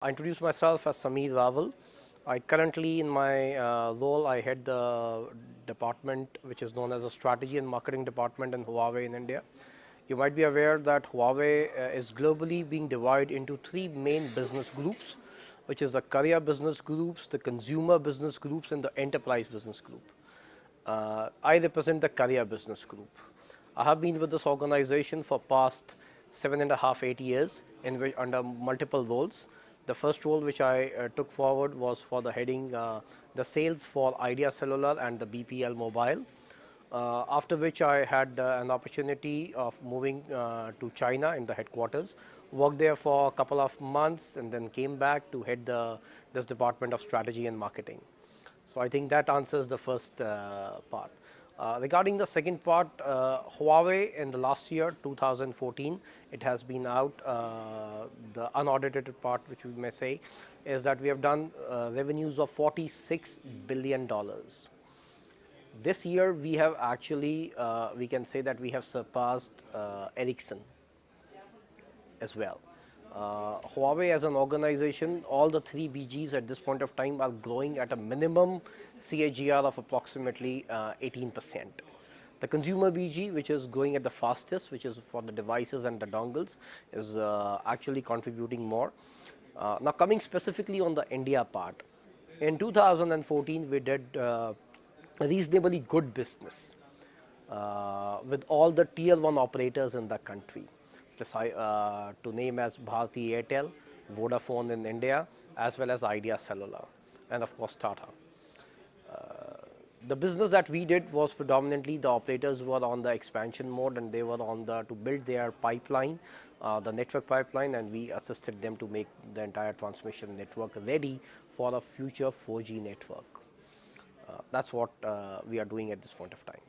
I introduce myself as Sameer Rawal. I currently, in my role, I head the department which is known as the Strategy and Marketing Department in Huawei in India. You might be aware that Huawei is globally being divided into three main business groups, which is the career business groups, the consumer business groups, and the enterprise business group. I represent the career business group. I have been with this organization for past 7.5, 8 years under multiple roles. The first role which I took forward was for the heading the sales for Idea Cellular and the BPL Mobile. After which I had an opportunity of moving to China in the headquarters, worked there for a couple of months and then came back to head this department of strategy and marketing. So I think that answers the first part. Regarding the second part, Huawei in the last year, 2014, it has been out. The unaudited part, which we may say, is that we have done revenues of $46 billion. This year, we have actually, we can say that we have surpassed Ericsson as well. Huawei as an organization, all the three BGs at this point of time are growing at a minimum CAGR of approximately 18%. The consumer BG, which is growing at the fastest, which is for the devices and the dongles, is actually contributing more. Now coming specifically on the India part, in 2014 we did reasonably good business with all the tier 1 operators in the country. To name as Bharti Airtel, Vodafone in India, as well as Idea Cellular, and of course Tata. The business that we did was predominantly the operators were on the expansion mode and they were on to build their pipeline, the network pipeline, and we assisted them to make the entire transmission network ready for a future 4G network. That's what we are doing at this point of time.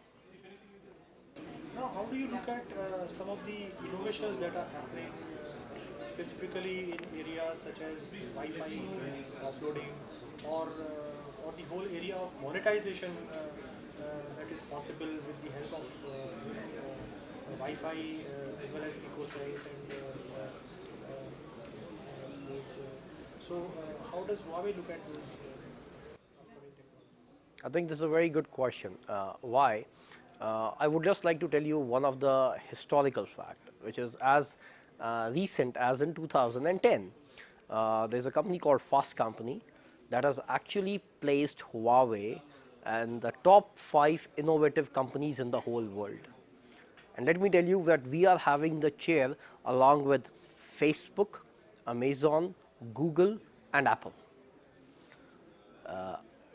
Now, how do you look at some of the innovations that are happening specifically in areas such as Wi-Fi offloading or the whole area of monetization that is possible with the help of Wi-Fi as well as EcoSense and how does Huawei look at those upcoming technologies? I think this is a very good question. Why? I would just like to tell you one of the historical fact, which is as recent as in 2010. There's a company called Fast Company that has actually placed Huawei and the top 5 innovative companies in the whole world. And let me tell you that we are having the chair along with Facebook, Amazon, Google, and Apple.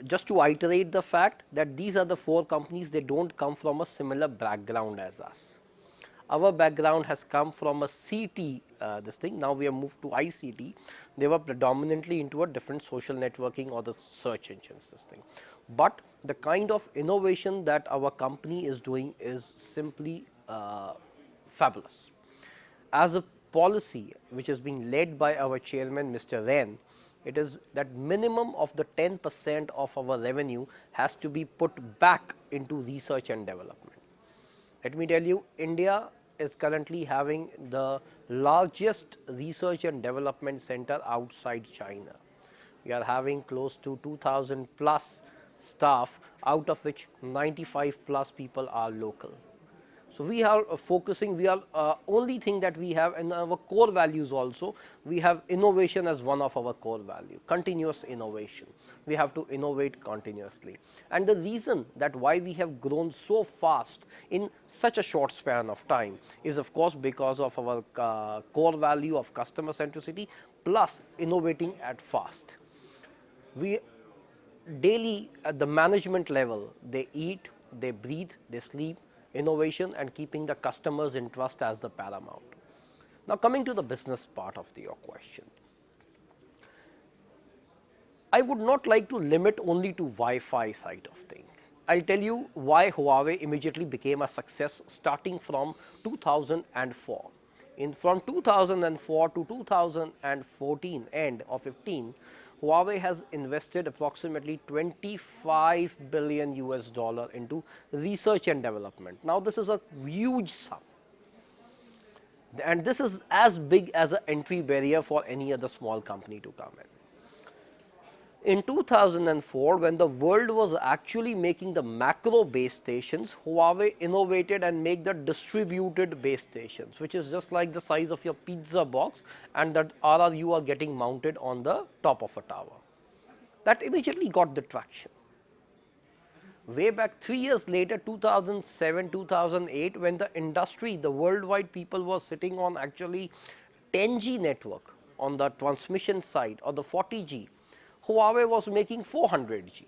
Just to iterate the fact that these are the 4 companies, they don't come from a similar background as us. Our background has come from a CT, this thing. Now we have moved to ICT. They were predominantly into a different social networking or the search engines, this thing. But the kind of innovation that our company is doing is simply fabulous. As a policy which is being led by our chairman, Mr. Ren, it is that minimum of the 10% of our revenue has to be put back into research and development. Let me tell you, India is currently having the largest research and development center outside China. We are having close to 2,000 plus staff, out of which 95 plus people are local. So we are focusing, we are only thing that we have in our core values also, we have innovation as one of our core value, continuous innovation. We have to innovate continuously. And the reason that why we have grown so fast in such a short span of time is of course because of our core value of customer centricity plus innovating at fast. We daily at the management level, they eat, they breathe, they sleep, innovation and keeping the customers' interest as the paramount. Now coming to the business part of your question, I would not like to limit only to Wi-Fi side of things. I'll tell you why Huawei immediately became a success starting from 2004. From 2004 to 2014 end of 15, Huawei has invested approximately 25 billion US dollar into research and development. Now this is a huge sum. And this is as big as an entry barrier for any other small company to come in. In 2004, when the world was actually making the macro base stations, Huawei innovated and made the distributed base stations, which is just like the size of your pizza box, and that RRU are getting mounted on the top of a tower. That immediately got the traction. Way back 3 years later, 2007, 2008, when the industry, the worldwide people were sitting on actually 10G network on the transmission side or the 40G, Huawei was making 400G.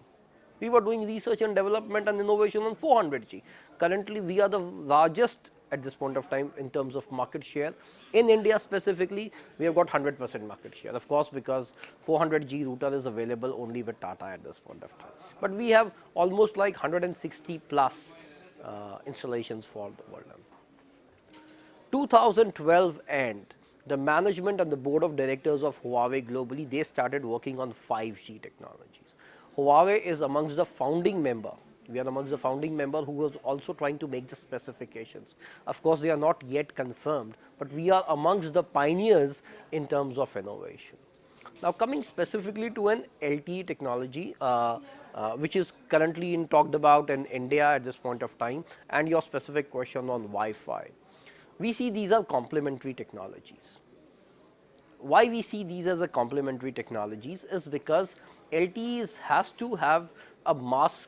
We were doing research and development and innovation on 400G. Currently, we are the largest at this point of time in terms of market share. In India specifically, we have got 100% market share, of course, because 400G router is available only with Tata at this point of time. But we have almost like 160 plus installations for the world. 2012 end, the management and the board of directors of Huawei globally, they started working on 5G technologies. Huawei is amongst the founding member. We are amongst the founding member who was also trying to make the specifications. Of course, they are not yet confirmed, but we are amongst the pioneers in terms of innovation. Now, coming specifically to an LTE technology, which is currently talked about in India at this point of time, and your specific question on Wi-Fi. We see these are complementary technologies. Why we see these as a complementary technologies is because LTE has to have a mass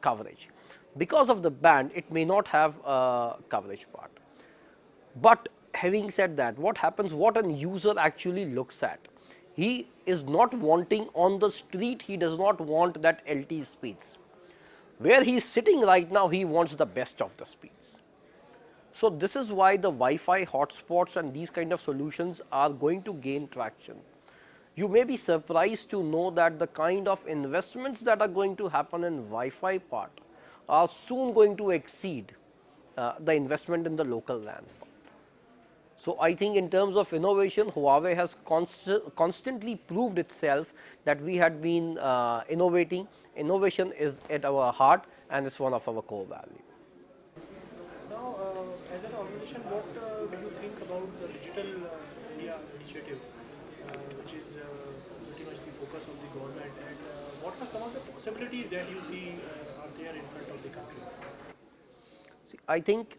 coverage. Because of the band, it may not have a coverage part. But having said that, what happens, what a user actually looks at, he is not wanting on the street, he does not want that LTE speeds. Where he is sitting right now, he wants the best of the speeds. So this is why the Wi-Fi hotspots and these kind of solutions are going to gain traction. You may be surprised to know that the kind of investments that are going to happen in Wi-Fi part are soon going to exceed the investment in the local LAN part. So I think in terms of innovation, Huawei has constantly proved itself that we had been innovating. Innovation is at our heart and it's one of our core values. Now, as an organization, what do you think about the Digital India initiative, which is pretty much the focus of the government, and what are some of the possibilities that you see are there in front of the country? See, I think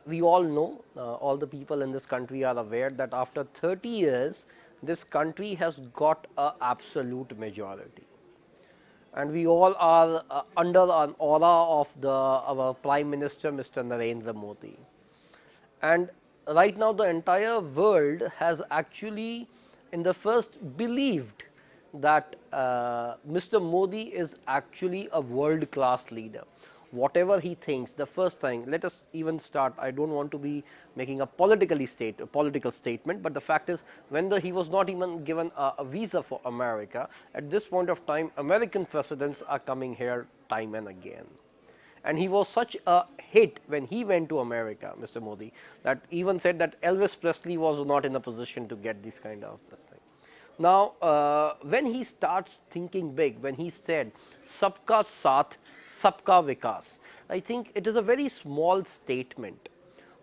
we all know, all the people in this country are aware that after 30 years, this country has got an absolute majority. And we all are under an aura of our Prime Minister, Mr. Narendra Modi. And right now, the entire world has actually, in the first, believed that Mr. Modi is actually a world-class leader. Whatever he thinks, the first thing, let us even start, I don't want to be making a political statement, but the fact is, when he was not even given a visa for America, at this point of time, American presidents are coming here time and again. And he was such a hit when he went to America, Mr. Modi, that even said that Elvis Presley was not in a position to get this kind of thing. Now, when he starts thinking big, when he said, Sabka Saath, Sabka Vikas, I think it is a very small statement,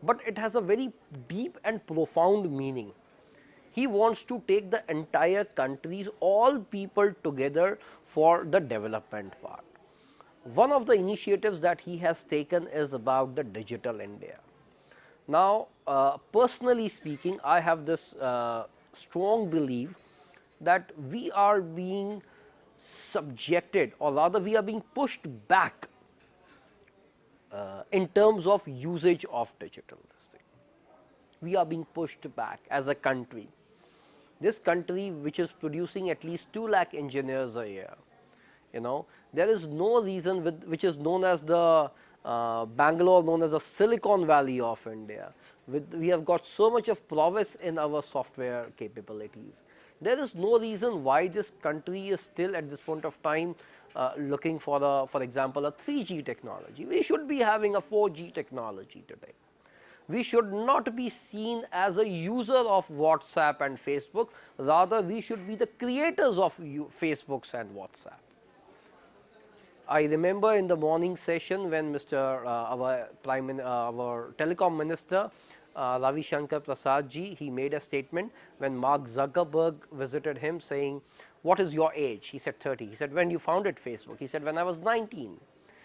but it has a very deep and profound meaning. He wants to take the entire countries, all people together for the development part. One of the initiatives that he has taken is about the Digital India. Now, personally speaking, I have this strong belief that we are being subjected, or rather we are being pushed back in terms of usage of digital. We are being pushed back as a country. This country, which is producing at least 2 lakh engineers a year, there is no reason which is known as the Bangalore, known as the Silicon Valley of India. We have got so much of prowess in our software capabilities. There is no reason why this country is still at this point of time looking for example, a 3G technology. We should be having a 4G technology today. We should not be seen as a user of WhatsApp and Facebook. Rather, we should be the creators of Facebooks and WhatsApp. I remember in the morning session when our telecom minister Ravi Shankar Prasad ji, he made a statement when Mark Zuckerberg visited him saying, what is your age? He said 30. He said, when you founded Facebook? He said, when I was 19.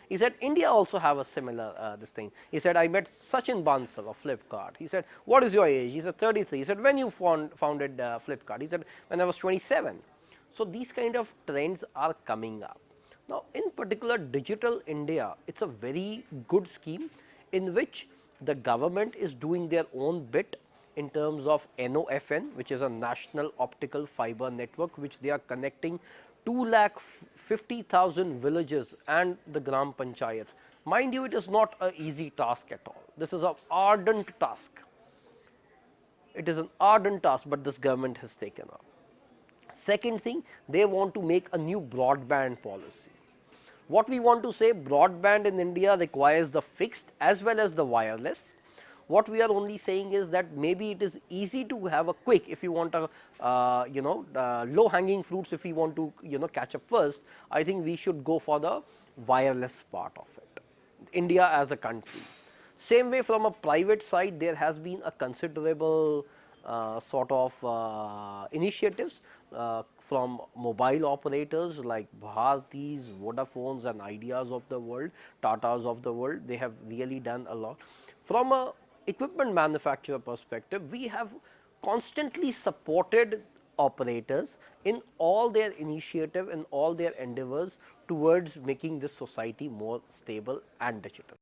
He said, India also have a similar this thing. He said, I met Sachin Bansal of Flipkart. He said, what is your age? He said, 33. He said, when you founded Flipkart? He said, when I was 27. So these kind of trends are coming up. Now, in particular, Digital India, it's a very good scheme in which the government is doing their own bit in terms of NOFN, which is a National Optical Fiber Network, which they are connecting 2,50,000 villages and the Gram Panchayats. Mind you, it is not an easy task at all. This is an ardent task. It is an ardent task, but this government has taken up. Second thing, they want to make a new broadband policy. What we want to say, broadband in India requires the fixed as well as the wireless. What we are only saying is that maybe it is easy to have a quick, if you want a low hanging fruits, if we want to catch up first, I think we should go for the wireless part of it, India as a country. Same way, from a private side, there has been a considerable sort of initiatives from mobile operators like Bhartis, Vodafones and Ideas of the world, Tatas of the world. They have really done a lot. From a equipment manufacturer perspective, we have constantly supported operators in all their initiative, in all their endeavors towards making this society more stable and digital.